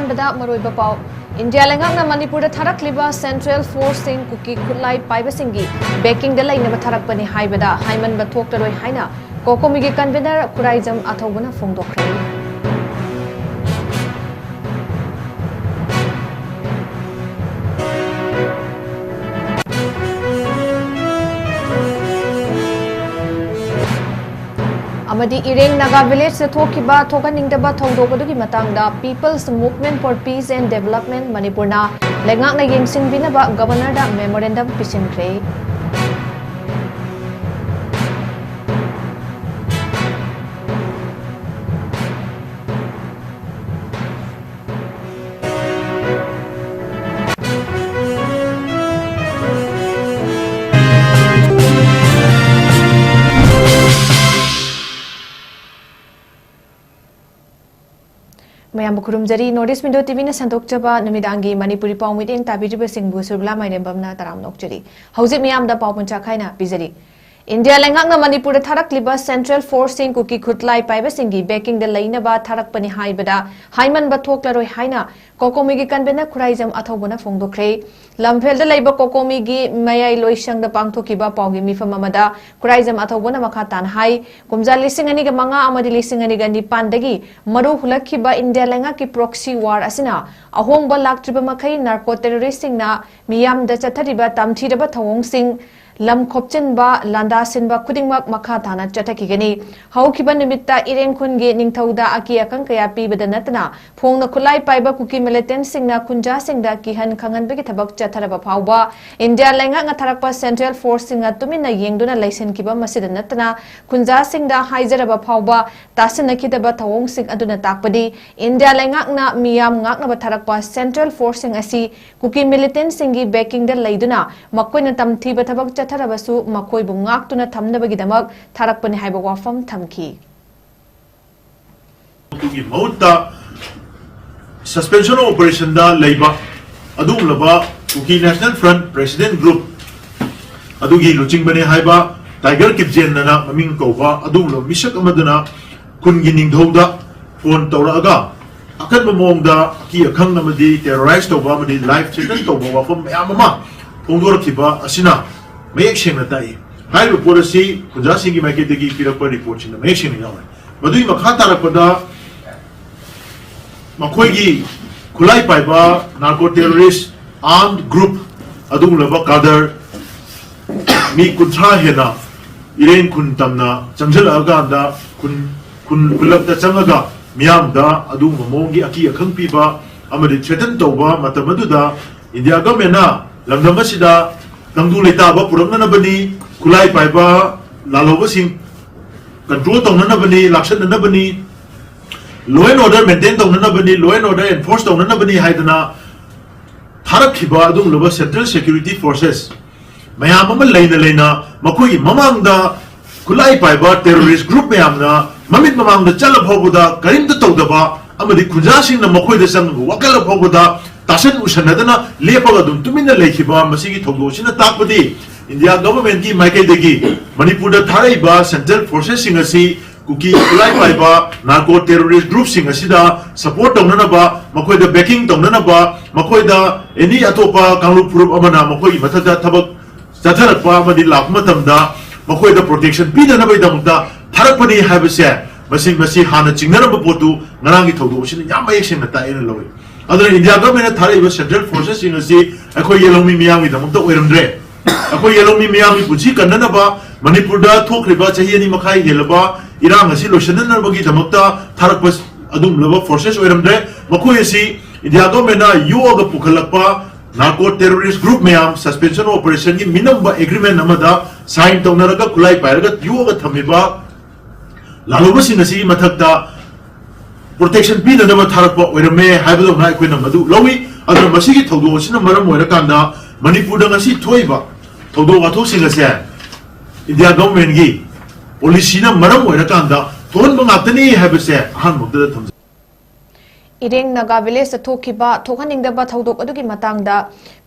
अहानबदा मरोइबा पाव इंडिया लेंगांगना मणिपुर थारकलिबा सेंट्रल फोर्स सिंग कुकी खुलाई पाइबसिंगी बेकिंग द लाइनबा थारकपनि हाइबदा हाइमनबा थोक्तरोय हाइना कोकोमीगी कन्वेनर खुराइजम अथौबना फोंदोखरे अमदी इरेंग नागा विलेज से थोकिबा थोकनिंगदबा थौदोबदुगी मतंगदा people's movement for peace and development मणिपुरना लेंगांगना येंसिंगबिनबा गवर्नरदा मेमोरेंडम पिसिनख्रे मैम खुरुमजरी नॉर्थ ईस्ट विंडो टीवी ने संतोखजबा नुमिदांगी मणिपुरी पाउ मीटिंग ताबिजिबे सिंगबु सुरबला माइनेबमना तराम नोकजरी हौजिक मियामदा पाउ पुंचा खाइना पिजरी इंडिया लेंगांगना मणिपुर थारकलिबा सेंट्रल फोर्स सिंग कुकी खुटलाई पाइबसिंगी बेकिंग द लाइनबा थारकपनि हाइबदा हाइमनबा थोक्लरोय हाइना कोकोमीगी कन्वेनर खुराइजम अथौबना फोंदोखरे लमफेलदा लैबा कोकोमीगी मयाई लोइसंगदा पांगथोकिबा पाउगी मिफम अमदा खुराइजम अथौबना मखा तान हाइ कुमजा लिसिंग अनिगा मंगा अमदि लिसिंग अनिगा निपानदगी मरु हुलखिबा इंडिया लेंगा की प्रॉक्सी वार असिना अहोंगबा लाक्त्रिबा मखै नार्को टेररिस्टिंगना मियामदा चथरिबा तामथिरबा थवोंगसिंग लम खोपचनबा लांदासिनबा खुदिंगमक मखा ताना चथकिगनी हौखिबा निमित्ता इरेंग खुनगे निंगथौदा अकी अकंग कया पीबदा नतना फोंगना खुलाई पाइबा कुकी मिलिटेंट सिंगना खुंजा सिंगदा किहन खंगनबगी थबक चथरबा फावबा इंडिया लेंगा थरकपा सेंट्रल फोर्स सिंगा तुमिना येंगदुना लाइसेंकिबा मसिदा नतना खुंजा सिंगदा हाइजरबा फावबा तासिनखिदबा थवोंग सिंग अदुना ताकपदी इंडिया लेंगा मियाम ngaknaba थरकपा सेंट्रल फोर्स सिंग असि कुकी मिलिटेंट सिंगी बेकिंग द लैदुना मक्कोइना तमथिबा थबक चथरबसु मखोइबु ngaktuna thamnabagidamag tharakpani haiba wafam thamki की मौता सस्पेंशन ऑफ ऑपरेशन दा लेबा अदुमलबा Kuki national front president group अदुगी लुचिंग बने हाइबा टाइगर किपजेन ना ममिंग कोबा अदुमलो मिशक अमदना कुनगी निंगधौदा फोन तौरागा अकन मोंगदा की अखंग अमदी टेरराइज तौबा अमदी लाइफ थ्रेटन तौबा वफम मयाममा फोंदोरखिबा असिना मयेक सेंगना ताई हाइबा पोलिसी खुंजा सिंगी माइकेदगी पिरकपा रिपोर्ट सिंग मयेक सेंगना यावे मदुई मखा तारकपदा मखोइगी खुलाई पाइबा नार्को टेररिस्ट आर्म्ड ग्रुप अदुमलबा कादर मी कुंथ्रा हेना इरेन खुन तमना चंगजलअगांदा खुन खुलबदा चंगगा मियामदा अदुम मोंगी अकी अखंग पीबा अमदि थ्रेटन तौबा मतमदुदा इंडिया गवर्नमेंटना लंगदमसिदा तंगदु लेताबा पुरमनबनी खुलाई पाइबा लालोबसिंग कंट्रोल तौननबनी लाक्सननबनी लॉ एंड ऑर्डर मेंटेन तौननबनी लॉ एंड ऑर्डर एनफोर्स तौननबनी हाइदना थारखिबा अदुमलबा सेंट्रल सिक्योरिटी फोर्सेस मयाम अमा लेना लेना मखोई ममांगदा खुलाई पाइबा टेररिस्ट ग्रुप मयामना ममित ममांगदा चल फौबदा करिमत तौदबा अमदि खुंजासिंगना मखोइदा संग वकल फौबदा तासन उसनदना लेपगा दुम तुमिना लेखिबा मसिगी थौदोसिना ताकपदि इंडिया गवर्नमेंट की माइकेदगी मणिपुर थारैबा सेंट्रल फोर्सेस सिंग असि कुकी खुलाई पाइबा नार्को टेररिस्ट ग्रुप सिंग असिदा सपोर्ट तौननबा मखोइदा बैकिंग तौननबा मखोइदा एनी अतोपा कांगलु प्रूफ अमना मखोइ मथदा थबक चथरपा अमदि लापमतमदा मखोइदा प्रोटेक्शन पीदनबैदमता थारकपनि हाइबसे मसिंग मसि हाना चिंगनब पोतु ngrangi थौदोसिना याम मयेक्सेंना ताएना लवे अदर इंडिया गवर्नमेंट थारैबा सेंट्रल फोर्सेस सिंग असि अखोइ येलोमी मियामि दमता ओइरमद्रे अखोइ येलोमी मियामि पुजी कन्ननबा मणिपुर दा थोखरिबा चही अनि मखाइ हेलबा इरांग असि लोशननबगी दमता थारकपा अदुमलबा फोर्सेस ओइरमद्रे मखोइ असि इंडिया गवर्नमेंट ना योगा पुखलकपा नार्को टेररिस्ट ग्रुप मैम सस्पेंशन ऑपरेशन की मिनम्बा एग्रीमेंट अमदा साइन तौनरगा खुलाई पाइरगा योगा थमिबा लालोबसिंग असि मथक्ता प्रोटेक्शन पीननबा थारकपा ओइरमे हाइबदो ना अखोइना मदु लवी अदर मसिगी थौदोसिना मरम ओइरकांदा मणिपुर दा ngasi थोइबा थौदो वाथोसिंग असे इंडिया गवर्नमेंट की पॉलिसीना मरम ओइरकांदा थोनबा ngaktani हाइबसे अहानमुक्तदा थम इरेंग नागा विलेज थोखिबा थोखनिंगदबा थौदोक अदुगी मतंगदा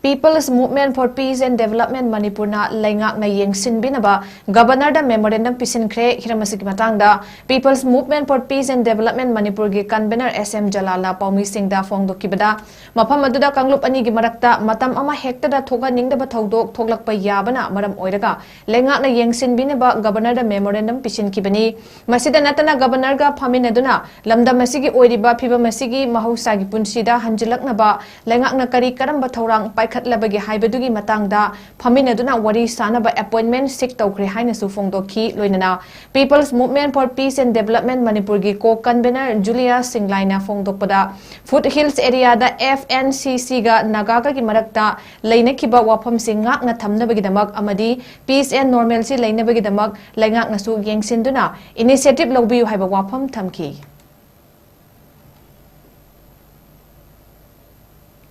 People's Movement for Peace and Development Manipur na laingak na yengsin binaba Governor da memorandum pisin kre hiramasi ki matang da People's Movement for Peace and Development Manipur gi convener SM Jalala Paumi Singh da fongdo kibada mafam aduda kanglup ani gi marakta matam ama hekta da thoga ningda ba thodok thoglak pa yabana maram oiraga laingak na yengsin binaba Governor da memorandum pisin kibani masida natana Governor ga phamin aduna lamda masigi oiriba phiba masigi mahausa gi punsida hanjilak na ba laingak na kari karamba thorang khatlabagi haibadugui matangda phaminaduna wari sanaba appointment sik tawkre haina su fongdoki loinana People's Movement for Peace and Development Manipur gi co-convener Julia Singlaina fongdokpada Foothills area da FNCC ga Nagaga gi marakta leinakiba wafam singak na thamnabagi damak amadi peace and normalcy leinabagi damak laingak na su yengsinduna initiative lawbiu haiba wafam thamki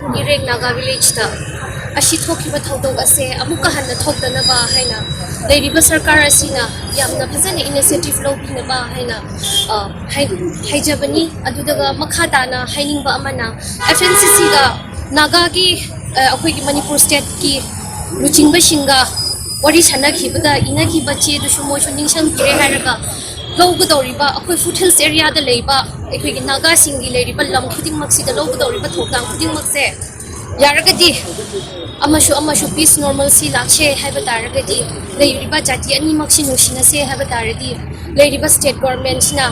Irek Naga village ta ashi thoki ba thodog ase amuka hanna thokdana ba haina leiriba sarkar asina yamna phajana initiative lobina ba haina haijabani adudaga makhadana haining ba amana FNCC ga Naga gi akoi gi Manipur state ki luchingba singa wari sana khibada ina ki bache du shumo chuning sam kire haraga lawga doriba akoi Foothills area da leiba akoi gi Naga singi leiriba lam khuding maksi da lawga doriba thokdang khuding makse yaragadi amashu peace normalcy lakshe haiba taragadi leiriba jati ani maksi nushina se haiba taradi leiriba state government sina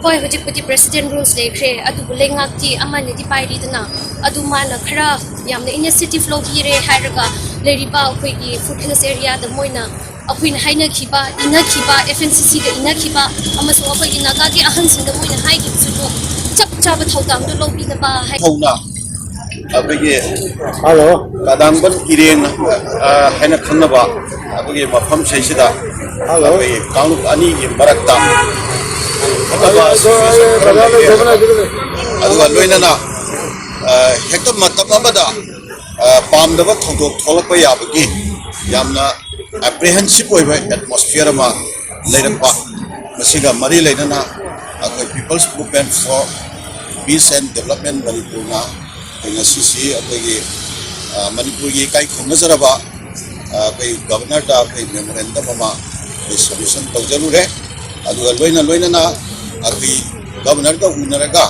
hoi hojipati president rules lekre adu lengakti amane di pairi dana adu mana khara yamna initiative lobire hairaga leiriba akoi gi Foothills area da moina akwin haina khiba ina khiba FNCC ga ina khiba amasu akoi gi Naga gi ahan sing da moina hai gi suno chap chap thodang do lobi da ba hai thona abege hello kadangban ireng haina khannaba abege mafam seisida hello abege kaunu ani gi marakta aduga loinana hekta matam amada pamdaba thodok tholakpa yabagi yamna apprehensive oiba atmosphere ma leirapa masiga mari leinana akoi People's Movement for Peace and Development Manipur na ngasi akoi Manipur gi kai khongnazaraba akoi governor da akoi memorandum ma submission tawjalure aduga loinana akoi governor da unaraga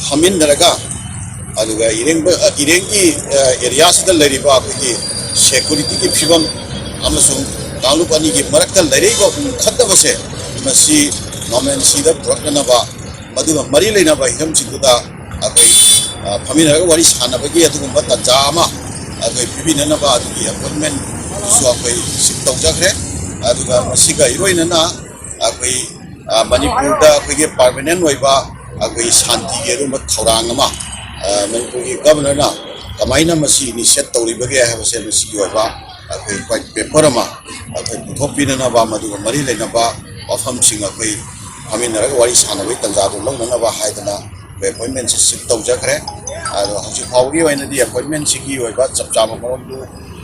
hamin daraga aduga irengi area sida leiriba akoi security ki phibam amasung kalup ani gi marakta leiriba khaddabase masi normalcy da prokanaba maduga mari leinaba him chikuda akoi phaminaraga wari sanabagi adugumba tajama akoi bibinanaba adugi appointment su akoi sik tawjakre aduga masiga iroinana akoi Manipur da akoi gi permanent oiba akoi shanti ge rum thorangama Manipur gi governor na kamaina masi initiate tawribage habase masi oiba akoi white paper ma akoi puthopinana ba maduga mari leinaba wafam sing akoi phaminaraga wari sanabai tanjadu longnana ba haidana appointment sik tawjakre ado hausi phawgi oina di appointment sigi oiba chapchama maramdu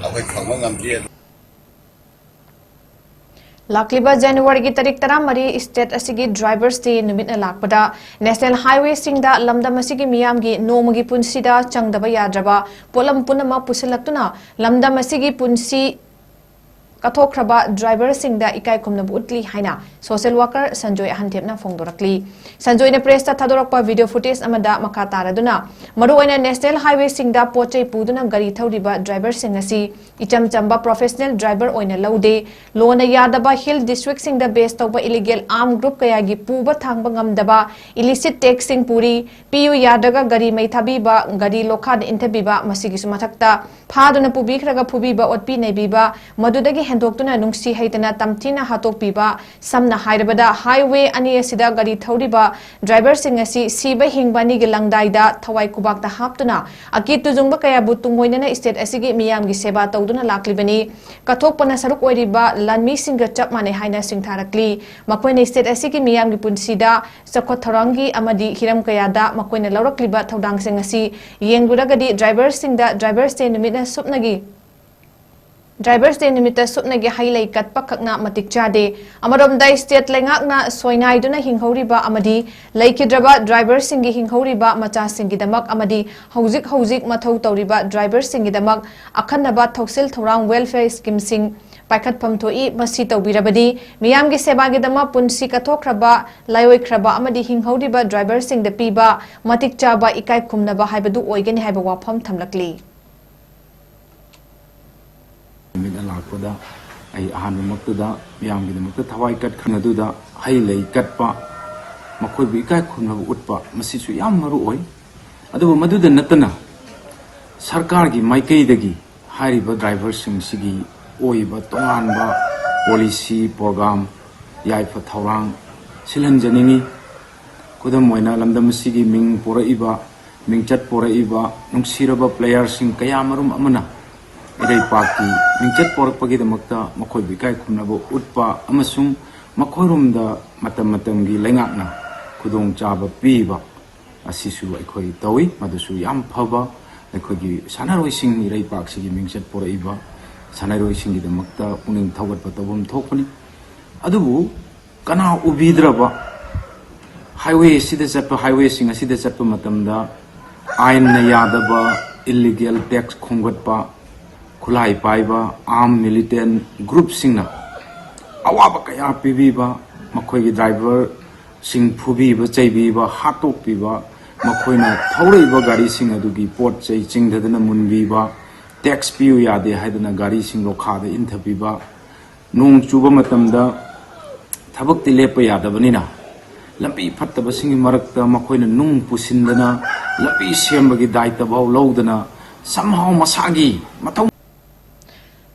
akoi khangma ngamdi Lakliba January ki tarik tara mari state asigi drivers day numit na lakpada national highway singda lamdam asigi miyam gi nomagi punsida changdaba yadraba polam punama pusilaktuna lamdam asigi punsi kathokraba driver singda ikai khumna utli haina social worker Sanjoy Ahantepna fongdorakli Sanjoy ne press ta thadorakpa video footage amada makha taraduna maruaina national highway singda pochei puduna gari thaudiba driver sing asi icham chamba professional driver oina laude lona yadaba hill district singda base tawba illegal armed group kaya gi puba thangba ngamdaba illicit taxing puri pu yadaga gari maithabiba gari lokha interbiba masigi sumathakta phaduna pubikhraga phubiba otpi nebiba madudagi hendokuna nungsi haitana tamthina hatokpiba samna hairabada highway ani asida gari thaudiba driver sing asi siba hingbani gi langdaida thawai kubakta haptuna akitu jungba kaya butungoinana state asigi miyam gi seba tawduna laklibani kathokpana saruk oiriba lanmi singa chapmane haina singtharakli makoina state asigi miyam gi punsida sakhot thorangi amadi hiram kayada makoina laurakliba thodang sing asi yengguragadi driver singda driver stay numina supnagi drivers day निमित्त सुपनगे हाईलाई कटपा खकना मतिक चादे अमरोमदा state लेंगाकना सोइनाइदुना हिंगहौरिबा अमदी लेकिद्रबा drivers सिंगी हिंगहौरिबा मचा सिंगिदमक अमदी हौजिक मथौ तौरिबा drivers सिंगिदमक अखन्नबा थौसिल थौरांग welfare scheme सिंग पाइखतफम थोई मसी तौबिरबदी मियामगी सेबागिदमा पुंसी कथोख्रबा लायोइख्रबा अमदी हिंगहौरिबा drivers Singh the पीबा मतिक चाबा इकाई खुमनबा हाइबदु ओइगनि हाइबा वाफम थमलकली लाखोदा अहानमक्तदा मियामगिदमक्त थवाई cut खनदुदा हई लई कटपा मखोइबु इकाई खुमनबु उटपा मसिसु याम मरु ओइ अदुबु मदुदा नतना सरकार की माइकईदगी हारिबा ड्राइवर सिंग सिगी ओइबा तोंगानबा पॉलिसी प्रोग्राम याइफा थौरांग सिलहनजनिंगी खुदम ओइना लमदम सिगी मिंग पोरइबा मिंगचत पोरइबा नुंगसिरबा प्लेयर सिंग कयामरुम अमना इदai पार्टी मिंगचत पोरकपगिदमक्ता मखोइ बिकाई खुमनबो उटपा अमसुंग मखोइरुमदा मतम मतमगी लेंगाकना खुदोंग चाबा पीबा असिसु अखोइ तौई मदुसु याम फबा अखोइगी सानारोइसिंग इदai पार्कसिगी मिंगचत पोरइबा सानारोइसिंगिदमक्ता पुनिंग थौगतपा तबम थोकपनि अदुबु कना उबिद्रबा हाईवे सिदा चटपा हाईवे सिंग असिदा चटपा मतमदा आइन न यादबा इलीगल टैक्स खोंगतपा खुलाई पाइबा आर्म मिलिटेंट ग्रुप सिंगना अवाब कया पीबीबा मखोइगी ड्राइवर सिंग फुबीबा चैबीबा हाटोकपीबा मखोइना थौरइबा गाड़ी सिंग अदुगी पोट चै चिंगदना मुनबीबा टैक्स पियु यादे हाइदना गाड़ी सिंग लोखादा इंथपीबा नोंग चुबा मतमदा थबक्ति लेप यादबनिना लंबी फत्तबा सिंग मरक्ता मखोइना नुंग पुसिंदना लंबी सेमबगी दायित्वबाव लौदना somehow masagi matau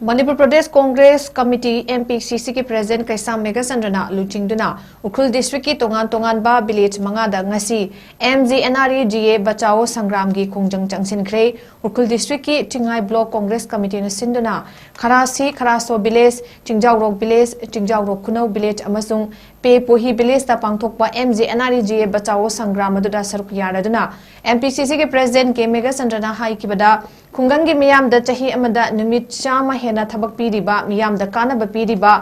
Manipur Pradesh Congress Committee MPCC के प्रेसिडेंट कैसा मेगा संजना लुचिंगदुना उखरुल डिस्ट्रिक्ट की तोंगान बा विलेज मंगादा ngasi MGNREGA बचाओ संग्राम की खोंजंग चंगसिनख्रे उखरुल डिस्ट्रिक्ट की चिंगाई ब्लॉक कांग्रेस कमिटी ने सिंदुना खरासी खरासो विलेज चिंजाउरोक विलेज चिंजाउरोक खुनौ विलेज अमसुंग पे पोही विलेज ता पांगथोकपा MGNREGA बचाओ संग्राम अदुदा सरुक यारदुना MPCC के प्रेसिडेंट के मेगा संजना हाइकिबदा खुंगंगी मियाम द चाही अमदा निमित चामा हेना थबक पीरिबा मियाम द कानब पीरिबा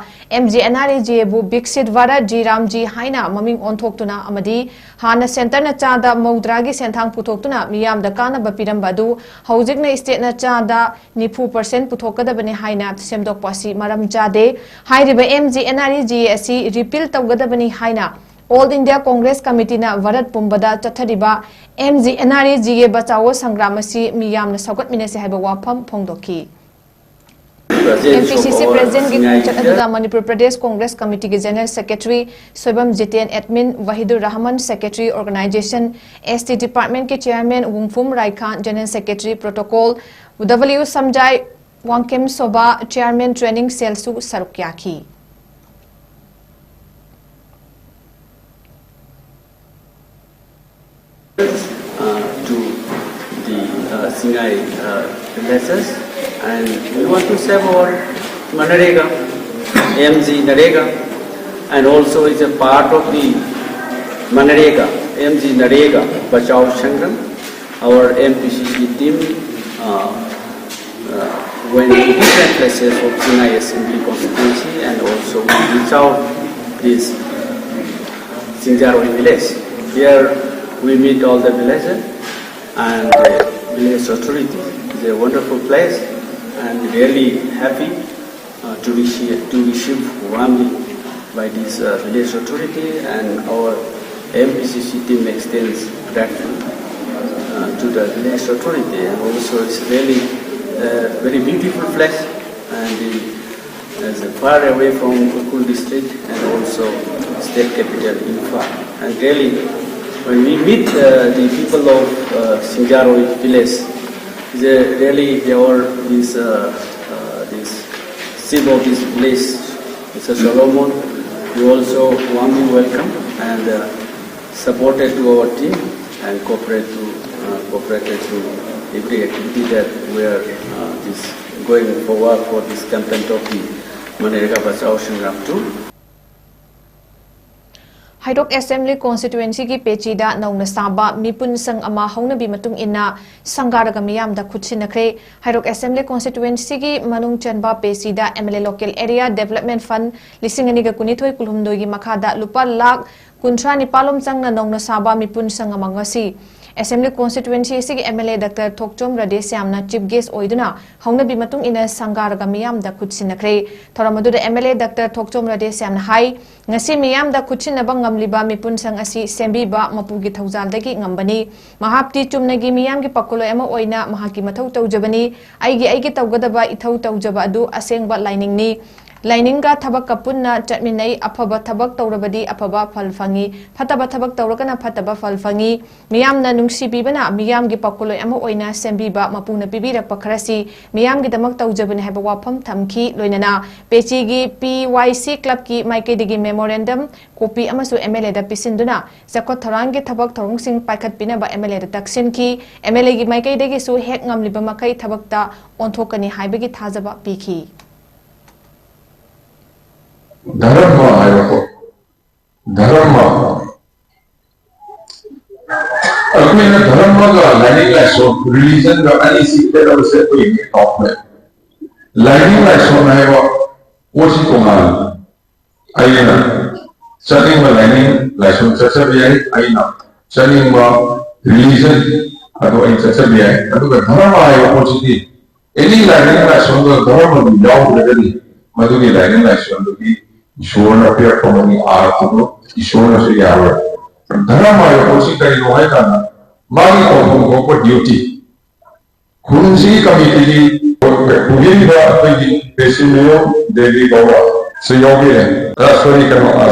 MGNREGA बु बिक्सित वारा जीराम जी हाइना ममिंग ओंथोक्तुना अमदी हाना सेंटर न चादा मौद्रागी सेंथांग पुथोक्तुना मियाम द कानब पीरंबादु हौजिक न स्टेट न चादा 90% पुथोकदबने हाइना सेमदोकपासी मरम जादे हाइरिबा MGNREGA असि repeal तौगदबने हाइना All India Congress Committee na Varat Pumbada Chathariba MGNREGA बचाओ संग्राम से मियाम न सौगत मिनसे हाइबा वाफम फोंगदोकी MPCC President की चटअदुदा मणिपुर प्रदेश कांग्रेस कमिटी के general secretary Sobam Jiten admin Wahidur Rahman secretary organisation ST department के chairman Wungphum Raikhan general secretary protocol W Samjai Wangkhem सोबा चेयरमैन ट्रेनिंग सेल सु सरुक्याखी to the Singai villages, and we want to save our Manarega, MG Narega, and also it's a part of the Manarega, MG Narega Bachao Sangram. Our MPCC team went to different places of Singai Assembly constituency, and also we reach out this Sinjaroi village. Here we meet all the villagers and village authority. It's a wonderful place and really happy to receive warmly by this village authority, and our MPCC team extends gratitude to the village authority, and also it's really a very beautiful place and it's far away from Ukul district and also state capital Infa, and really when we meet the people of Sinjaroi village, really this chief of this village, Mr. Solomon, we also warmly welcome and supported to our team and cooperated to every activity that we are going forward for this campaign of the Manarega Bachao Sangram 2. Haidok Assembly Constituency ki pechida nauna saba mipun sang ama hauna bi matung inna sangaraga miyam da khutsinakre. Haidok Assembly Constituency ki manung chanba pechida MLA Local Area Development Fund lisinganiga kunithoi kulhumdoi gi makhada lupa lakh kuntra ni palom changna nauna saba mipun sang ama ngasi. Assembly Constituency sigi MLA Dr. 𝐶𝐞𝐲𝐸 𝐁𝐫𝐸 Chief Guest oiduna hauna bi matung ina sangaraga miyam da khutsinakre. Thoramadu MLA Dr. 𝐶𝐞𝐲𝐸 𝐁𝐫𝐸 hai ngasi miyam da khutsinaba ngamliba mipun sang asi sembiba mapugi thaujaldagi ngambani mahapti chumnagi miyam gi pakuloi ama oina mahaki mathau taujabani aigi taugadaba ithau taujaba adu asengba lainingni Laininga tabak kapunna chatminai afaba tabak taurabadi afaba phal fangi phataba tabak tauragana phataba phal fangi miyamna nungsibibana miyam gi pakuloi ama oina sembiba mapuna pibirak pakharasi miyam gi damak taujabani haba wafam thamki loinana pechi gi PYC club ki maikedi memorandum copy amasu MLA da pisinduna zakot tharang gi thabak thorong sing paikhat pinaba MLA da taksin ki MLA gi maikedi gi su hek ngamliba makai thabakta onthokani haibagi thajaba piki Dharma ayako dharma akwai dharma ga learning lesson religion ga ani secret or se koi top mein learning lesson aywa osi kongal aina studying ma learning lesson chacha bi aina studying ma religion ado aina chacha bi ado ga dharma aywa osi any learning lesson ga dharma bi yaw regani madu ki learning lesson bi ईश्वर पे कमनी आत्मा ईश्वर से यार धर्म आयो कोसी करी लो है करना मागी को ड्यूटी खुंसी कमिटी की पूरी बात की पेशिमेयो देवी बाबा सहयोगी है राष्ट्रीय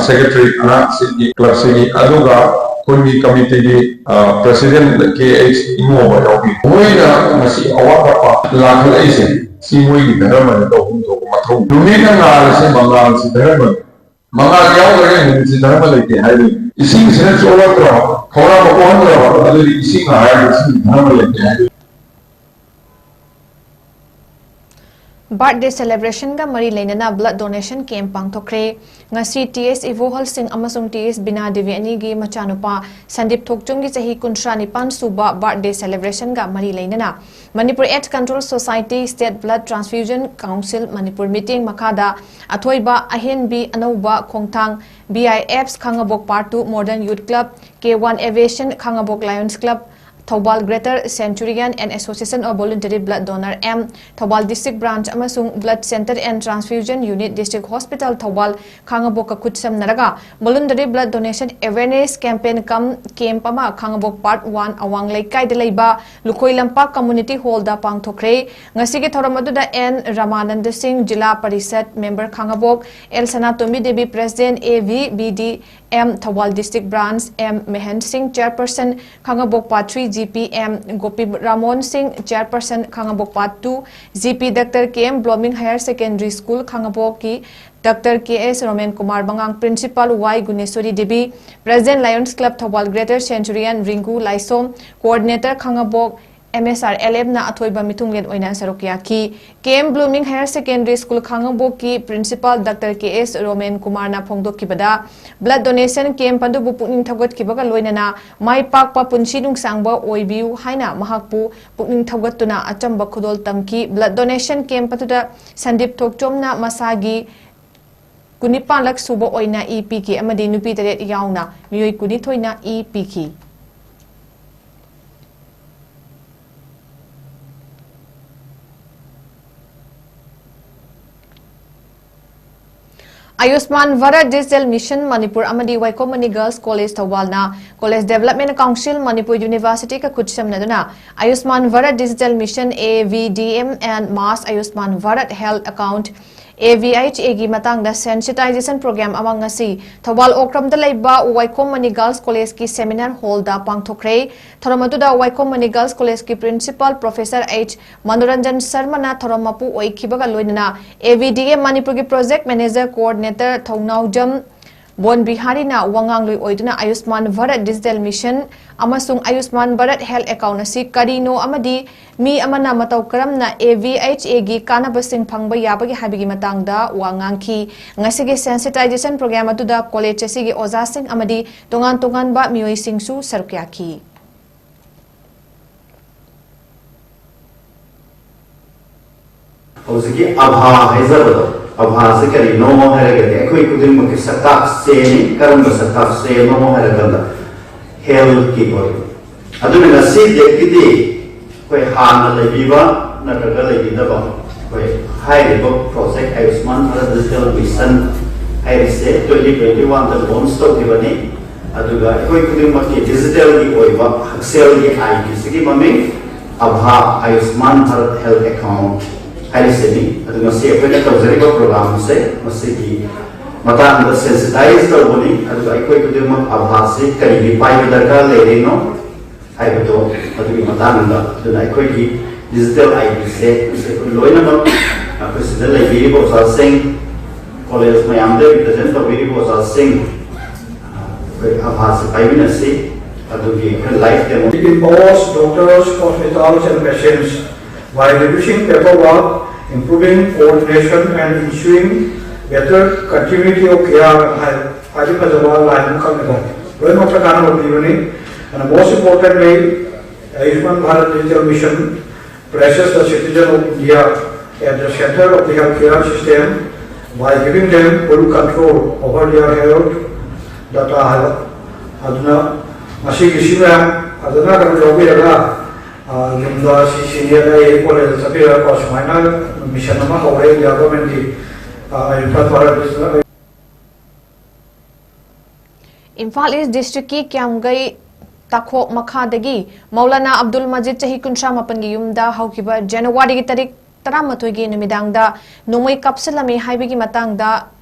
सेक्रेटरी अना सिटी क्लब से अदुगा कुंडी कमिटी की प्रेसिडेंट के एच इमो बायोगी वही ना मसी अवापा लाखल ऐसे सीमोई की धर्म में तो हम तो मथो दुनिया का नाल से मंगाल से धर्म मंगाल याव करे से धर्म लेते हैं इसी से चोला करो थोड़ा बहुत करो अगर इसी का है इसी धर्म लेते हैं Birthday celebration ga mari leinana blood donation camp pangthokre ngasi TS Ivohal Singh amasung TS Bina Devi ani gi machanupa Sandip Thokchung gi chahi 19 suba birthday celebration ga mari leinana Manipur AIDS Control Society State Blood Transfusion Council Manipur meeting makhada athoiba ahen bi anauba khongthang BIFs Khangabok Part 2 Modern Youth Club K1 Aviation Khangabok Lions Club Thobal Greater Centurion and Association of Voluntary Blood Donor M Thobal District Branch amasung Blood Center and Transfusion Unit District Hospital Thobal Khangabok Kutsam Naraga Voluntary Blood Donation Awareness Campaign Camp ama Khangabok Part 1 Awang Laikai de Leiba Lukoi Lampak Community Hall da pangthokre ngasigi thoramadu da N Ramanand Singh Jila Parisad Member Khangabok El Sanatomi Devi President AVBD M Thobal District Branch M Mehen Singh Chairperson Khangabok Part 3 GPM Gopi Ramon Singh Chairperson Khangabok Part 2 GP Dr. KM Blooming Higher Secondary School Khangabok ki Dr. KS Roman Kumar Bangang Principal Y Guneswari Devi President Lions Club Thobal Greater Centurion Ringu Laisom Coordinator Khangabok MSR LM na athoiba mitunglen oina sarokia ki KM Blooming Higher Secondary School Khangabok ki Principal Dr. KS Roman Kumar na phongdok kibada blood donation camp pandu bu pukning thagot kibaga loinana mai pak pa punchi nung sangba oibiu haina mahakpu pukning thagot tuna achamba khudol tamki blood donation camp patuda Sandip Thokchom na masagi kunipan lak subo oina EP ki amadi nupi tare yauna miyoi kuni thoina EP ki Ayushman Bharat Digital Mission Manipur Amadi Waikomani Girls College Thawalna College Development Council Manipur University ka kucham naduna Ayushman Bharat Digital Mission AVDM and Mass Ayushman Bharat Health Account AVHA gi matang da sensitization program among ngasi Thawal Okram da leiba Waikomani Girls College ki seminar hall da pangthokre thoramatu da Waikomani Girls College ki principal Professor H Manoranjan Sharma na thoramapu oikhibaga loinana AVDM Manipur ki project manager coordinator Thongnaujam Bon Biharina Wanganglui Oiduna Ayushman Bharat Digital Mission Amasung Ayushman Bharat Health Account asi Karino Amadi Mi Amana Matau Karamna AVHA gi Kanabasing Pangba Yabagi Habigi Matangda Wangangki Ngasigi Sensitization Program Atuda College Sigi Ozasing Amadi Tongan Tongan Ba Mioi Singsu Sarukyaki Hoziki abha haizabado abha se kari no haragate ekoi kudin muk satak se ni karam satak se no haraganda health ki boy aduna nasi dekidi koi hana lebiba nataga lebidaba koi high level project Ayushman Bharat Digital Mission IRC 2021 da launch to dibani aduga ekoi kudin muk digital ki oiba haksel ki IP sigi mami abha Ayushman Bharat Health Account IRC adu masi apne tawjariba program se masi ki matang da sensitize to boni adu aikoi ko dem abha se kari bi pai darkar le reno ai to adu ki matang da adu aikoi ki digital ID se loina ma president le bi bo sa sing college mayam de present to bi bo sa sing abha se pai na se adu ki life demo empowers doctors, hospitals and patients by reducing paperwork, improving coordination and ensuring better continuity of care. And the most importantly, Ayushman Bharat Digital Mission places the citizen of India at the center of the healthcare system by giving them full control over their health data. Aduna masih kisah aduna kan jauh Jumlah senior dari college tapi apa semuanya mission nama kawai government di Imphal East District ki 𝐶𝐢𝐯𝐞 Takhok Makhadagi Maulana Abdul Majid Chahi Kunsha Mapan gi yumda haukiba January gi tarik 13 gi numidangda nomai kapsalami haibigi matangda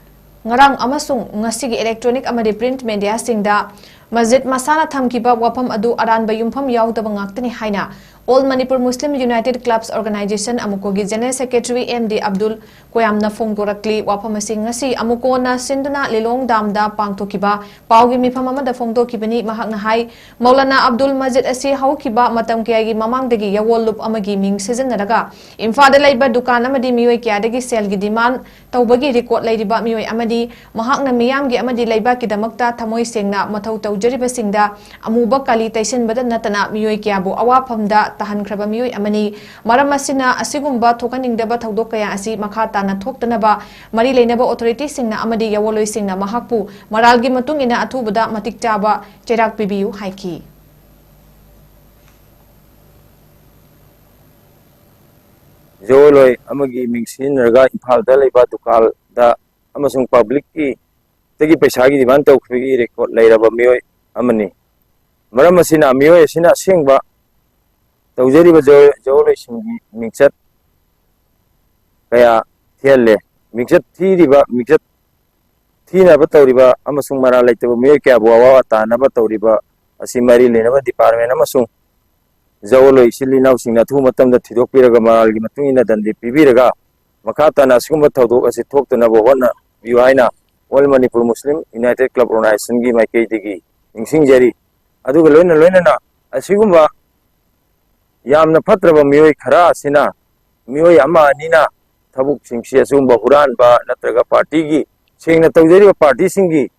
ngarang amasung ngasigi electronic amadi print media singda Masjid Masana Thamkiba Wapam Adu Aranba Yumpham Yaudaba Ngaktani Haina All Manipur Muslim United Clubs Organization Amukogi General Secretary MD Abdul Koyamna Fongdorakli Wapam Ngasi Amukona Sinduna Lilong Damda Pangtokiba Paugi Mifam Amada Fongdokibani Mahakna Hai Maulana Abdul Majid Asi Haukiba Matam Kiagi Mamangdagi Yawolup Amagi Ming Seasonaraga Infada Laiba Dukan Amadi Mioi Kiadagi Selgi Demand Taubagi Record Ladiba Mioi Amadi Mahakna Miyamgi Amadi Laiba Kidamakta Tamoi Sengna Matau Jariba Singda Amuba Kali Taisin Badan Natana Mioi Kiabu Awapamda Tahan Kraba Mioi Amani Maramasina Asigumba Tokaning Deba Taudokaya Asi Makatana Toktanaba Mari Lenaba Authority Singna Amadi Yawoloi Singna Mahakpu Maralgi Matung ina Atubada Matik Jaba Cherak Bibiu Haiki Joloi Amagi Mingsin Raga Impal Daleba Tukal da Amasung Public ki Tegi Pesagi Divan Tokri record Lairaba Mioi Amani Maramasina Mioi Sina Singba Taujari Joloi Singi Mixet Kaya Tiele Mixet Tiriba Mixet Tina Batoriba Amasung Mara Laitaba Mioi Kabuawa Tana Batoriba Asimari Lenaba Department Amasung Joloi Silina Sina Tumatam the Tidopiraga Maralgi Matuna than the Pibiraga Makatana Sumba Taudo as it talked to Nabona Viuaina All Manipur Muslim United Club Organization gi Maikei digi Ingsing Jari Aduga Loina Asigumba Yamna Patraba Mioi Kara Sina Mioi Ama Nina Tabuk Singsi Asumba Huran Ba Natraga Party gi Sing Nataujari Party Singi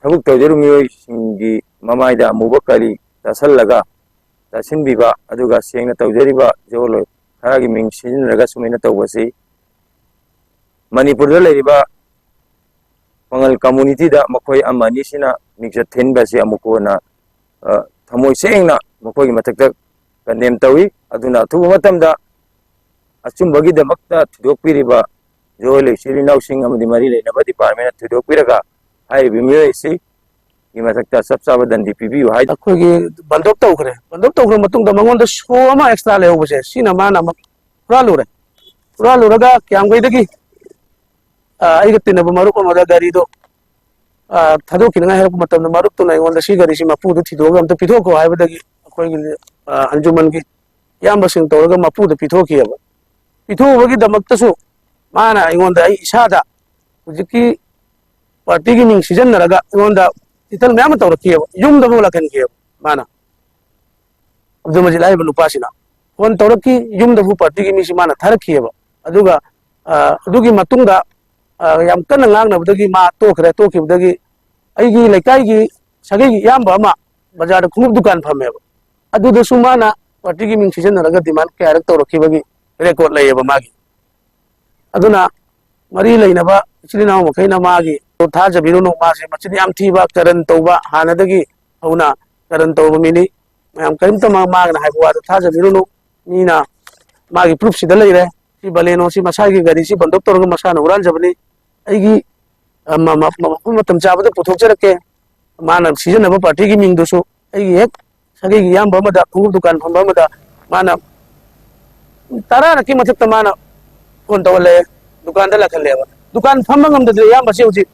Tabuk Taujaru Mioi Singi Mamaida Mubakari Tasalaga Tasin Biba Aduga Sing Nataujari Ba Jolo Karagi Mingsin Ragasumina Tawasi Manipur Lariba Pangal community da Makoi Amani Sina Mixat Ten Basi Amukona Tamoi saying na Makoi Matak Kandem Tawi Aduna Tumatam da Achumbagi the Makta Tudopiriba Jole Shiri now sing Amadi Marile Naba Department Tudopiraga I Bimio see Imatakta Sabsaba than DPB hide a quick Bandok Tokre Matung the Mangon the Shoma extra level Sinamana Ralure Raluraga Kiangwedagi I get in a Maruko Madagarido Tadukin I have Matam Marukuna on the Shigarishima food to Tidogam the Pitoko I would Anjumangi Yambasin Torga Mapu the Pitoki Pito Wagi the Maktasu Mana I want the Ishada Ujiki party की Ming season Narga इनोंदा इतल ma'am तौरकिए yum दबो लखन किए माना अब्दुल मजीद लाइब नुपासिना phone तौरकी yum दबो party की Ming माना थरकिएबा अदुगा अदुगी मतुंगा याम कन्न ngangnabdagi ma tokre tokibdagi aigi lekai sagi yamba ma bazar khumup dukan phameba aduda sumana party gi ming season raga demand karak tawrakibagi record layeba magi aduna mari leinaba chilina makaina magi tha jabiru no ma se machini am thiba karan tawba hanadagi hauna karan tawba mini mayam kaimta ma magna haibwa tha jabiru no mina magi proof sida leire si baleno si masagi gari si bandok torga masana uran jabni aigi matam chabada puthokjarake mana season aba party gi ming dosu aigi ek sagi gi yam bamada khungu dukan phamba mada mana tara raki mathak mana kon tawale dukan da lakhaleba dukan phamba ngam da yam basi uji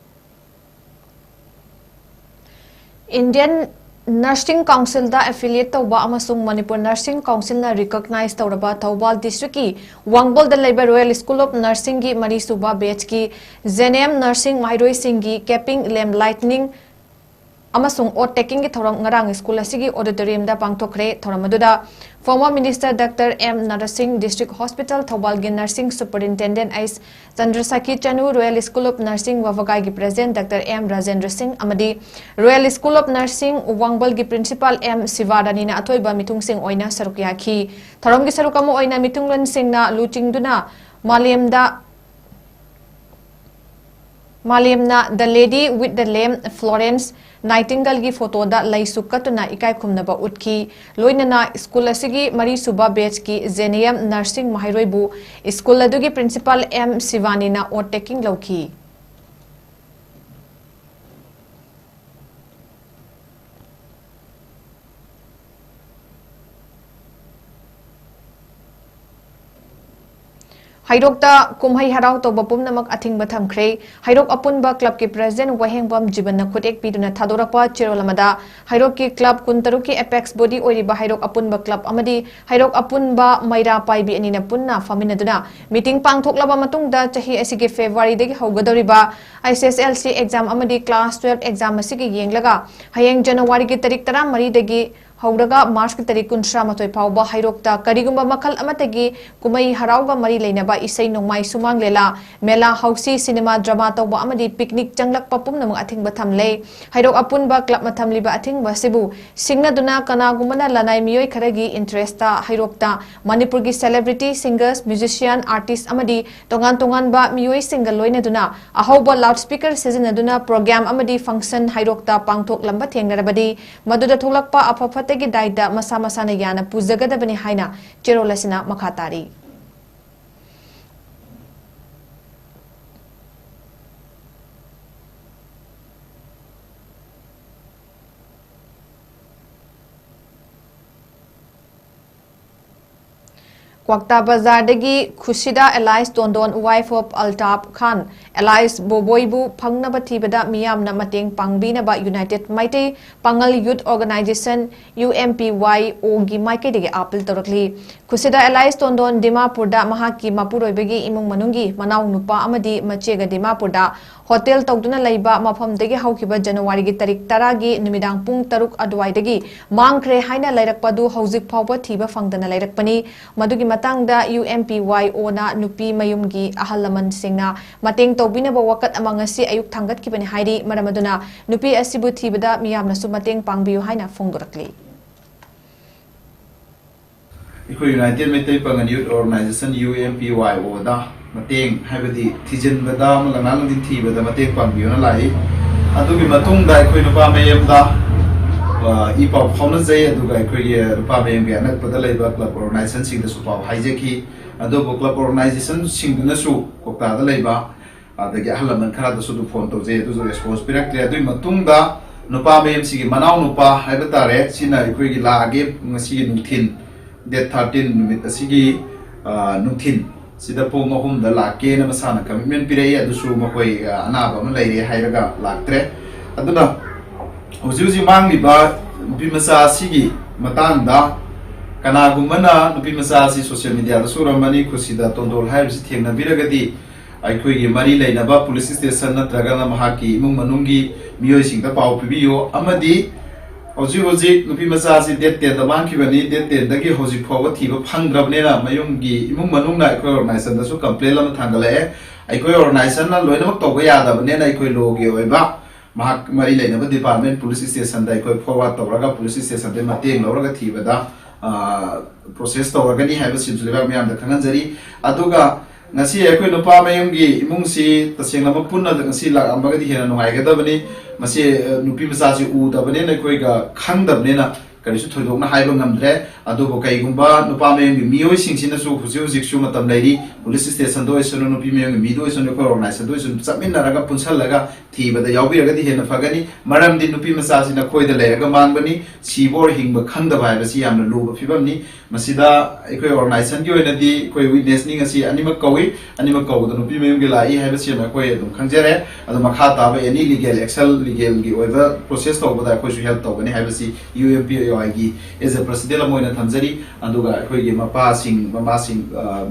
Indian Nursing Council da affiliate tawba amasung Manipur Nursing Council na recognize tawraba Thawbal district ki Wangbol da Labor Royal School of Nursing gi Mari Suba batch ki 𝐶𝐞𝐰𝐬 Nursing Mairoi Singh gi capping lamp lightning amasung ot taking gi thorang ngarang school asigi auditorium da pangthokre thoram aduda former minister Dr. M. Narasingh District Hospital Thawbal gi Nursing Superintendent Is 𝗠𝗔𝗡𝗜𝐿 Royal School of Nursing Wavagai gi President Dr. M. Rajendra Singh amadi Royal School of Nursing Wangbol gi Principal M. Sivarani na athoiba mitung sing oina sarukya khi thoram gi sarukamo oina mitunglan sing na luchingduna Malayamna the lady with the lamp Florence Nightingale gi photo da lai sukatuna ikai khumnaba utki loinana school asigi Mari Suba batch ki 𝐶𝐞𝐰𝐬 Nursing Mahairoi bu school adugi Principal M. Sivani na ot taking lauki Hairokta kumhai harau to bapum namak athing batham kre hairok apunba club ki president wahengbam jibanna khutek piduna thadorakpa cherolamada hairok ki club kuntaruki apex body oiriba hairok apunba club amadi hairok apunba maira paibi anina punna faminaduna meeting pangthoklaba matungda chahi asigi February degi haugadoriba ISSLC exam amadi class 12 exam asigi yenglaga hayeng January ki tarik 13 degi Haudaga March ki tarik 13 fauba hairokta karigumba makhal amatagi kumai harauga mari leinaba isai nongmai sumang lela mela hausi cinema drama tawba amadi picnic changlak papum namang athing batham le hairok apunba club matham liba athing basibu singna duna kana gumana lanai miyoi kharagi interest ta hairokta Manipur gi celebrity singers musician artist amadi tongan ba miyoi single loina duna ahauba loudspeaker season duna program amadi function hairokta pangthok lamba thengnarabadi maduda tholakpa apaphat tegi daida masa masana yana pujagadabani haina cherolasina makhatari Kwakta Bazar degi Khushida Alliance Tondon wife of Altaf Khan Alliance Boboibu Pangnaba Thibada Miyamna Mateng Pangbinaba United Maite Pangal Youth Organization UMPYO gi Maike degi appeal torakli Khushida Alliance Tondon Dimapurda Mahaki Mapuroibegi Imung Manungi Manau Nupa Amadi Machega Dimapurda Hotel Tawduna Laiba Mafam degi Haukiba January gi tarik 10 gi numidang pung 3 adwai degi mangkre haina lairakpadu hauzik phawba thiba fangdana lairakpani madugi matangda UMPYO na nupi mayumgi ahalaman singna mateng tawbinaba wakat amangasi ayuk thangat kibani hairi maramaduna nupi asibu thibada miyamna su mateng pangbiyu haina fongdorakli United Metai Pangan Youth Organization UMPYO da mateng haibadi thijin bada malangang din thibada mateng pangbiyu na lai adugi matungda ikoi nupa mayam da ipau phomnazai aduga ikoi nupa mayam ge anak pada laiba club organization sing da supau haijeki adugo club organization sing na su kokta da laiba adagi ahalaman khara da su du phone tawjai adu response pirakle adui matungda nupa mayam sigi manau nupa haibata re sina ikoi gi laage ngasi nungthin date 13 numit asigi nungthin sida po mahum da lake na masana commitment pirei adusu makoi anaba ma leire hairaga laktre aduna ujuji mangli ba bimasa sigi matang da kana gumana nupi masa si social media da suramani khusida tondol hair si thengna biragadi ꯑꯩꯈꯣꯏꯒꯤ ꯃꯔꯤ ꯂꯩꯅꯕ police station ꯅꯠꯇ꯭ꯔꯒꯅ ꯃꯍꯥꯛꯀꯤ ꯏꯃꯨꯡ ꯃꯅꯨꯡꯒꯤ ꯃꯤꯑꯣꯏꯁꯤꯡꯗ ꯄꯥꯎ ꯄꯤꯕꯤꯌꯨ ꯑꯃꯗꯤ ꯍꯧꯖꯤꯛ ꯅꯨꯄꯤ ꯃꯆꯥꯁꯤ ꯗꯦꯠ 10ꯗ ꯃꯥꯡꯈꯤꯕꯅꯤ ꯗꯦꯠ 10ꯗꯒꯤ ꯍꯧꯖꯤꯛ ꯐꯥꯎꯕ ꯊꯤꯕ ꯐꯪꯗ꯭ꯔꯕꯅꯤꯅ ꯃꯌꯨꯝꯒꯤ ꯏꯃꯨꯡ ꯃꯅꯨꯡꯅ ꯑꯩꯈꯣꯏ ꯑꯣꯔꯒꯅꯥꯏꯖꯦꯁꯟꯗꯁꯨ ꯀꯝꯄ꯭ꯂꯦꯟ ꯑꯃ ꯊꯥꯡꯒꯠꯂꯛꯑꯦ ꯑꯩꯈꯣꯏ ꯑꯣꯔꯒꯅꯥꯏꯖꯦꯁꯟꯅ ꯂꯣꯏꯅꯃꯛ ꯇꯧꯕ ꯌꯥꯗꯕꯅꯤꯅ ꯑꯩꯈꯣꯏ ꯂꯣꯒꯤ ꯑꯣꯏꯕ ꯃꯍꯥꯛ ꯃꯔꯤ ꯂꯩꯅꯕ ꯗꯤꯄꯥꯔꯠꯃꯦꯟ ꯄꯨꯂꯤꯁ ꯁ꯭ꯇꯦꯁꯟꯗ ꯑꯩꯈꯣꯏ ꯐꯣꯔꯋꯥꯔꯗ ꯇꯧꯔꯒ ꯄꯨꯂꯤꯁ ꯁ꯭ꯇꯦꯁꯟꯗ ꯃꯇꯦꯡ ꯂꯧꯔꯒ ꯊꯤꯕꯗ ꯄ꯭ꯔꯣꯁꯦꯁ ꯇꯧꯔꯒꯅꯤ ꯍꯥꯏꯕꯁꯤꯡꯁꯨ ꯂꯩꯕꯥꯛ ꯃꯌꯥꯝꯗ ꯈꯪꯍꯟꯖꯔꯤ ꯑꯗꯨꯒ ꯉꯁꯤ ꯑꯩꯈꯣꯏ ꯅꯨꯄꯥ ꯃꯌꯨꯝꯒꯤ ꯏꯃꯨꯡꯁꯤ ꯇꯁꯦꯡꯅ ꯄꯨꯟꯅ ꯉꯁꯤ ꯂꯥꯛꯑꯝꯕꯒꯗꯤ ꯍꯦꯟꯅ ꯅꯨꯡꯉꯥꯏꯒꯗꯕꯅꯤ ꯃꯁꯤ ꯅꯨꯄꯤ ꯃꯆꯥꯁꯤ ꯎꯗꯕꯅꯤꯅ ꯑꯩꯈꯣꯏꯒ ꯈꯪꯗꯕꯅꯤꯅ ꯀꯔꯤꯁꯨ ꯊꯣꯏꯗꯣꯛꯅ ꯍꯥꯏꯕ ꯉꯝꯗ꯭ꯔꯦ ꯑꯗꯨꯕꯨ ꯀꯩꯒꯨꯝꯕ ꯅꯨꯄꯥ ꯃꯌꯨꯝꯒꯤ ꯃꯤꯑꯣꯏꯁꯤꯡꯁꯤꯅꯁꯨ ꯍꯧꯖꯤꯛꯁꯨ ꯃꯇꯝ ꯂꯩꯔꯤ ꯄꯨꯂꯤꯁ ꯁ꯭ꯇꯦꯁꯟꯗ ꯑꯣꯏꯁꯅꯨ ꯅꯨꯄꯤ ꯃꯌꯨꯝꯒꯤ ꯃꯤꯗ ꯑꯣꯏꯁꯅꯨ ꯑꯩꯈꯣꯏ ꯑꯣꯔꯒꯅꯥꯏꯖꯦꯁꯟꯗ ꯑꯣꯏꯁꯅꯨ ꯆꯠꯃꯤꯟꯅꯔꯒ ꯄꯨꯟꯁꯜꯂꯒ ꯊꯤꯕꯗ ꯌꯥꯎꯕꯤꯔꯒꯗꯤ ꯍꯦꯟꯅ ꯐꯒꯅꯤ ꯃꯔꯝꯗꯤ ꯅꯨꯄꯤ ꯃꯆꯥꯁꯤꯅ ꯑꯩꯈꯣꯏꯗ ꯂꯩꯔꯒ ꯃꯥꯡꯕꯅꯤ ꯁꯤꯕ ꯑꯣꯔ ꯍꯤꯡꯕ ꯈꯪꯗꯕ ꯍꯥꯏꯕꯁꯤ ꯌꯥꯝꯅ ꯂꯨꯕ ꯐꯤꯕꯝꯅꯤ ꯃꯁꯤꯗ ꯑꯩꯈꯣꯏ ꯑꯣꯔꯒꯅꯥꯏꯖꯦꯁꯟꯒꯤ ꯑꯣꯏꯅꯗꯤ ꯑꯩꯈꯣꯏ ꯋꯤꯠꯅꯦꯁꯅꯤ ꯉꯁꯤ ꯑꯅꯤꯃꯛ ꯀꯧꯏ ꯑꯅꯤꯃꯛ ꯀꯧꯕꯗ ꯅꯨꯄꯤ ꯃꯌꯨꯝꯒꯤ ꯂꯥꯛꯏ ꯍꯥꯏꯕꯁꯤꯃ ꯑꯩꯈꯣꯏ ꯑꯗꯨꯝ ꯈꯪꯖꯔꯦ ꯑꯗꯣ ꯃꯈꯥ ꯇꯥꯕ ꯑꯦꯅꯤ ꯂꯤꯒꯦꯜꯒꯤ ꯑꯣꯏꯕ ꯄ꯭ꯔꯣꯁꯦꯁ ꯇꯧꯕꯗ ꯑꯩꯈꯣꯏꯁꯨ ꯍꯦꯜꯞ ꯇꯧꯒꯅꯤ ꯍꯥꯏꯕꯁꯤ UMPOIꯒꯤ एज ए प्रेसिडेंट अमोइना थमजरी अदुगा अखोइगी मपासिंग ममासिंग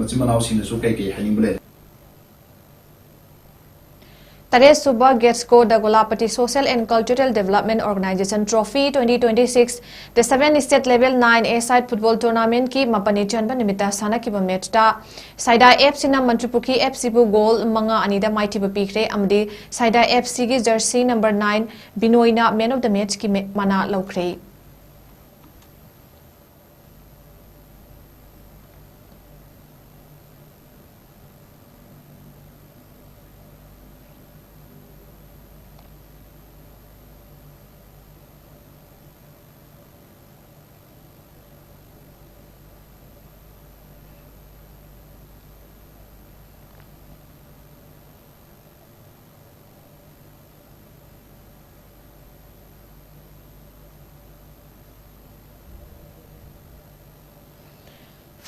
मचिन मनाउसिंगसु कई हानिंगबले Tare Suba Getsko the Golapati Social and Cultural Development Organization Trophy 2026 the 7 state level 9 A-side football tournament ki mapani chanba nimita sana ki match ta Saida FC na Mantripuki FC bu goal manga anida maiti bapikre amdi Saida FC ki jersey number 9 Binoina man of the match ki mana laukre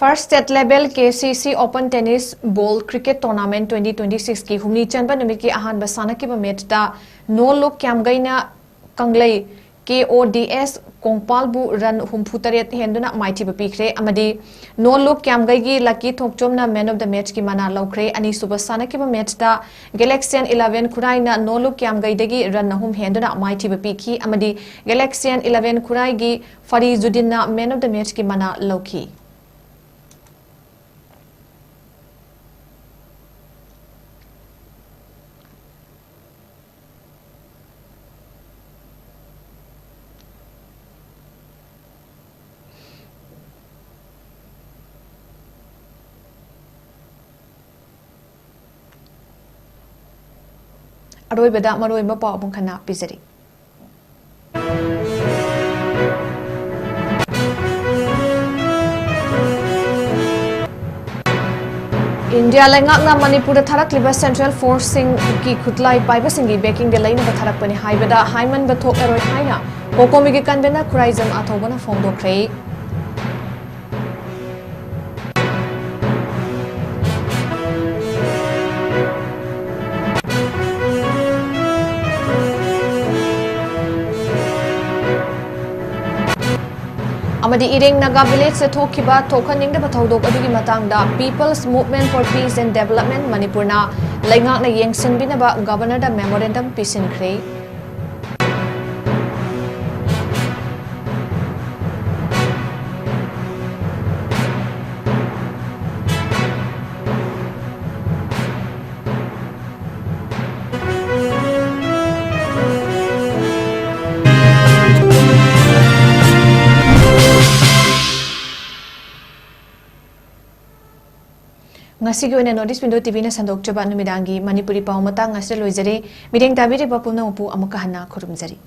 First state level KCC Open Tennis Ball Cricket Tournament 2026 ki humni chanba numit ki ahan basana ki match da no look 𝐋𝐢𝐯𝐞 KODS Kongpalbu run humphutaret henduna maiti bapikre amadi no look 𝐋𝐢𝐯𝐞 lucky thokchomna man of the match ki mana laukre ani subasana ki match da Galaxian 11 Khuraina no look 𝐋𝐢𝐯𝐞 dagi run hum henduna maiti bapiki amadi Galaxian 11 Khurai gi Farizudinna man of the match ki mana lauki Aroibada maroima paw abong khana pizari India lengakna Manipur da tharak liba Central Force sing ki khutlai paiba singi backing de laina ba tharak pani haibada haiman ba thok eroi haina kokomi gi kanbena khuraizam athobana phongdo khrei Amadi Ireng Naga Village se thokiba thokaning da bathodok adugi matangda People's Movement for Peace and Development Manipur na laingak na yengsin binaba governor da memorandum pisin khrei Ngasi gi oina notice window TV na sandok chaba numidangi manipuri paw mata ngasre loijare mideng tabiri bapuna upu amuka hanna khurumjari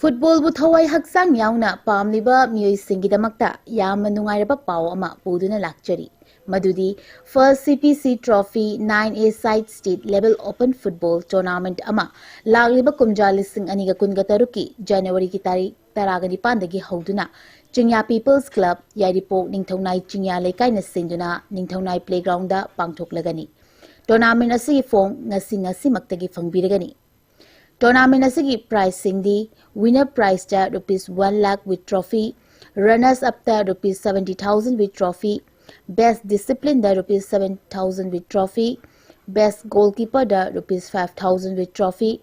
Football bu thawai haksang yauna pamliba miyoi singidamakta yamna nungairaba paw ama puduna lakchari Madudi first CPC Trophy 9A Side State Level Open Football Tournament ama lagliba kumja lising aniga kunga taruki January ki tarik taragani pandagi hauduna Chingya People's Club Yairipok Ningthaunai Chingya Lekai na sinduna Ningthaunai Playground da pangthoklagani Tournament asigi form ngasi maktagi fangbiragani Tournament asigi prize singdi winner prize ta ₹1 lakh with trophy runners up ta ₹70,000 with trophy best discipline da ₹7,000 with trophy best goalkeeper da ₹5,000 with trophy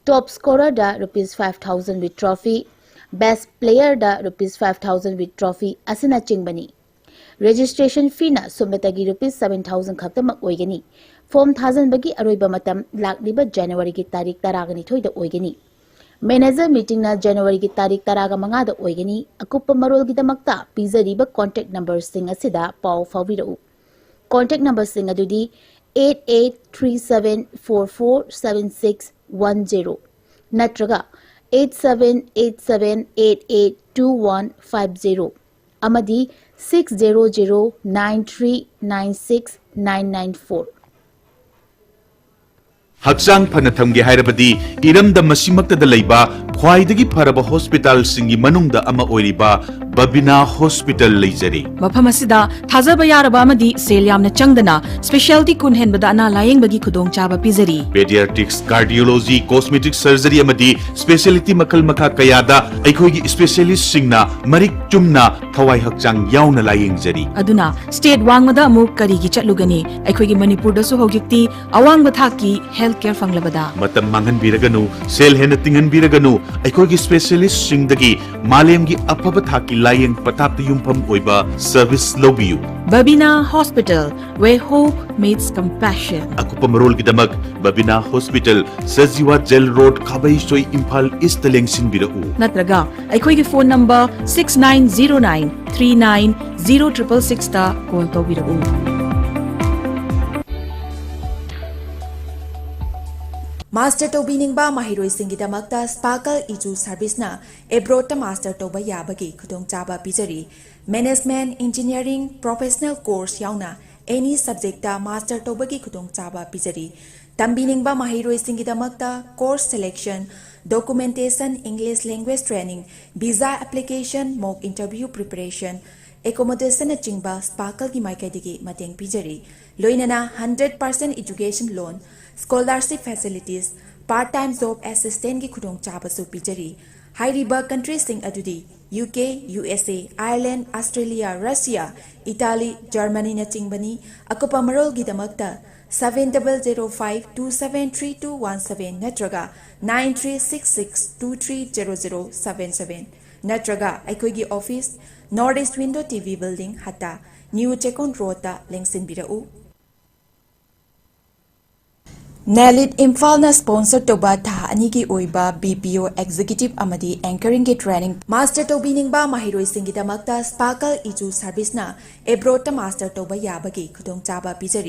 top scorer da ₹5,000 with trophy best player da ₹5,000 with trophy asina chingbani registration fee na sumetagi ₹7,000 khaptamak oigani form 1000 bagi aroiba matam lakliba January ki tarik taragani thoida oigani manager meeting na January ki tarik taraga manga da oigani akupa marol gi damakta pizariba contact number sing asida paw fawbirau contact number sing adudi 8837447610 natraga 8787882150 amadi 60093969994 Hakchang phana thamge hairabadi iramda masimakta da leiba khwaidagi pharaba hospital singi manungda ama oiriba Babina Hospital leijari mafam asida thajaba yaraba amadi sel yamna changdana specialty kun henbada ana layeng bagi khudong chaba pizari pediatrics cardiology cosmetic surgery amadi specialty makal makha kayada aikhoigi specialist singna marik chumna thawai hakchang yauna layeng jari aduna state wangmada amu kari gi chatlugani aikhoigi manipur da su hogikti awang bathaki healthcare fanglabada matam mangan biraganu sel hena tingan biraganu aikhoigi specialist singdagi malemgi apaba thaki layeng patapta yumpham oiba service lobiyu Babina Hospital where hope meets compassion akupa marol gidamak Babina Hospital Sajiwa Jail Road Khabai Soi Imphal East lengsin birau natraga aikhoigi phone number 6909390666 ta call tawbirau Master Tobiningba Mahiroi Singidamakta Sparkle Iju Service na Ebrota Master Toba Yabagi Kudong Chaba Pizari Management Engineering Professional Course Yauna any subject ta Master Tobagi Kudong Chaba Pizari Tambiningba Mahiroi Singidamakta Course Selection Documentation English Language Training Visa Application Mock Interview Preparation Accommodation Chingba Sparkle Gi Maikadigi Mateng Pizari Loinana 100% Education Loan Scholarship facilities, part-time job assistant ki khudong chabasu pijari. Hairiba countries sing adudi UK, USA, Ireland, Australia, Russia, Italy, Germany na chingbani akupa marol gidamakta 7005273217 natraga 9366230077 natraga aikhoigi office Northeast Window TV building hata New Chekon Road ta lengsin birau Nalit Imphal na sponsor toba tha anigi oiba BPO executive amadi anchoring ki training master tobiningba mahiroi singidamakta Sparkle Iju Service na Ebrota master toba yabagi khudong chaba pizari